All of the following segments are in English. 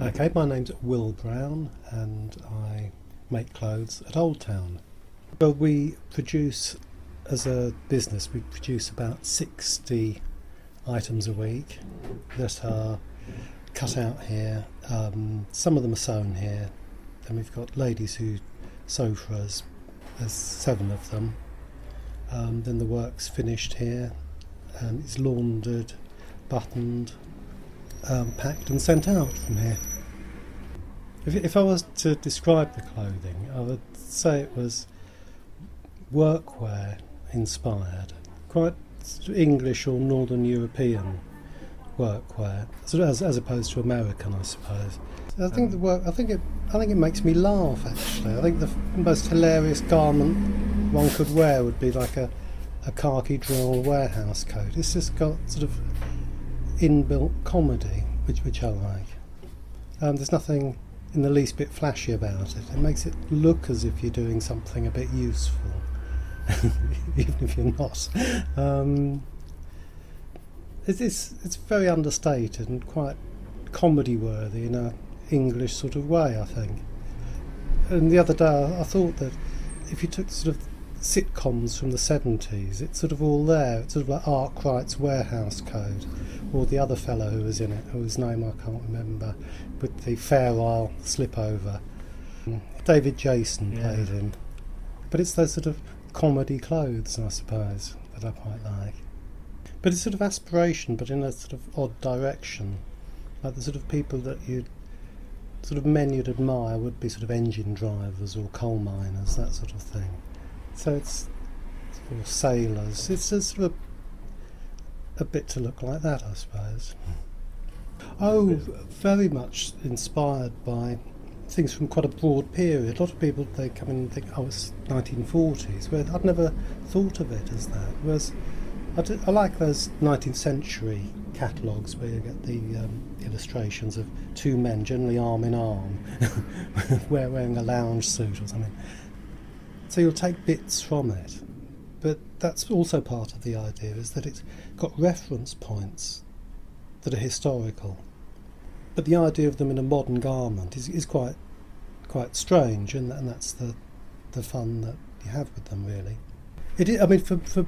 Okay, my name's Will Brown and I make clothes at Old Town. Well, we produce, as a business, we produce about 60 items a week that are cut out here. Some of them are sewn here. Then we've got ladies who sew for us. There's 7 of them. Then the work's finished here and it's laundered, buttoned, packed and sent out from here. If I was to describe the clothing, I would say it was workwear inspired, quite English or Northern European workwear, sort of as opposed to American, I suppose. I think the work. I think it makes me laugh. Actually, I think the most hilarious garment one could wear would be like a khaki drill warehouse coat. It's just got sort of inbuilt comedy, which I like. There's nothing in the least bit flashy about it. It makes it look as if you're doing something a bit useful, even if you're not. It's very understated and quite comedy worthy in a English sort of way, I think. And the other day I thought that if you took sort of sitcoms from the 70s, it's sort of all there. It's sort of like Arkwright's Warehouse Code, or the other fellow who was in it, whose name I can't remember, with the Fair Isle slipover. David Jason played him. But it's those sort of comedy clothes, I suppose, that I quite like. But it's sort of aspiration, but in a sort of odd direction. Like the sort of people that men you'd admire would be sort of engine drivers or coal miners, that sort of thing. So it's sort of sailors. It's just sort of a bit to look like that, I suppose. Oh, very much inspired by things from quite a broad period. A lot of people, they come in and think, oh, it's 1940s, where I'd never thought of it as that. Whereas I like those 19th century catalogues where you get the illustrations of 2 men, generally arm in arm, wearing a lounge suit or something. So you'll take bits from it, but that's also part of the idea, is that it's got reference points that are historical. But the idea of them in a modern garment is quite strange, and that's the fun that you have with them, really. I mean, for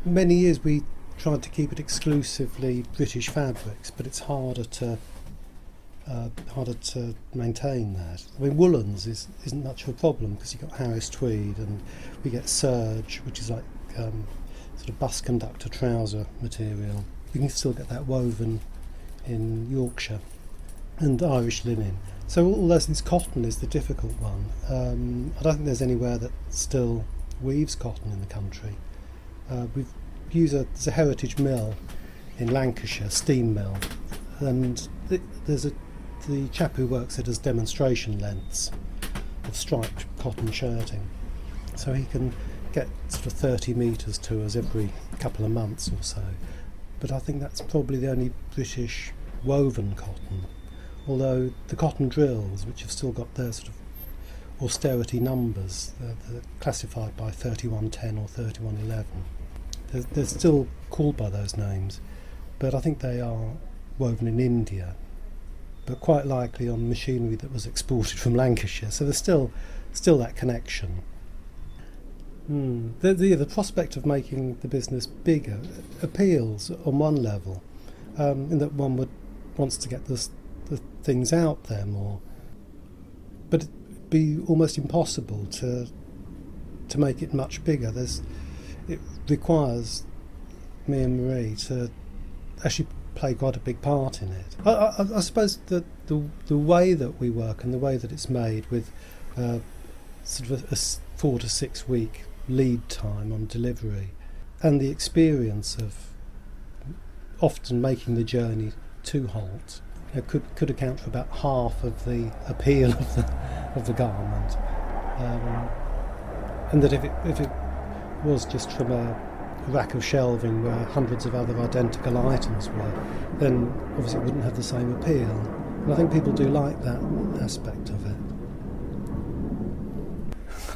many years we tried to keep it exclusively British fabrics, but it's harder to maintain that. I mean, woolens isn't much of a problem because you've got Harris tweed, and we get serge, which is like sort of bus conductor trouser material. You can still get that woven in Yorkshire, and Irish linen. So all those, cotton is the difficult one. I don't think there's anywhere that still weaves cotton in the country. There's a heritage mill in Lancashire, steam mill, and the chap who works it does demonstration lengths of striped cotton shirting, so he can get sort of 30 metres to us every couple of months or so. But I think that's probably the only British woven cotton, although the cotton drills, which have still got their sort of austerity numbers, they're classified by 3110 or 3111. They're still called by those names, but I think they are woven in India, but quite likely on machinery that was exported from Lancashire. So there's still that connection. The prospect of making the business bigger appeals on one level, in that one wants to get the things out there more, but it'd be almost impossible to make it much bigger. It requires me and Marie to actually play quite a big part in it. I suppose that the way that we work and the way that it's made, with sort of a 4 to 6 week lead time on delivery, and the experience of often making the journey to Holt, could account for about half of the appeal of the garment. And that if it was just from a rack of shelving where hundreds of other identical items were, then obviously it wouldn't have the same appeal. And I think people do like that aspect of it.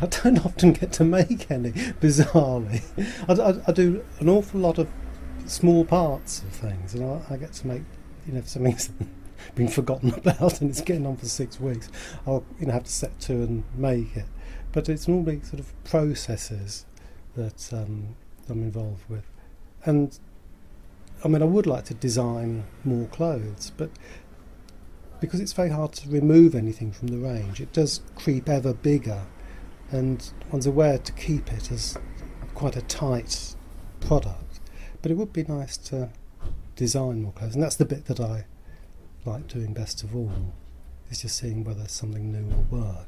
I don't often get to make any, bizarrely. I do an awful lot of small parts of things, and I get to make, for some reason, been forgotten about and it's getting on for 6 weeks, I'll have to set to and make it. But it's normally sort of processes that I'm involved with. And I mean, I would like to design more clothes, but because it's very hard to remove anything from the range, it does creep ever bigger, and one's aware to keep it as quite a tight product. But it would be nice to design more clothes, and that's the bit that I like doing best of all, is just seeing whether something new will work.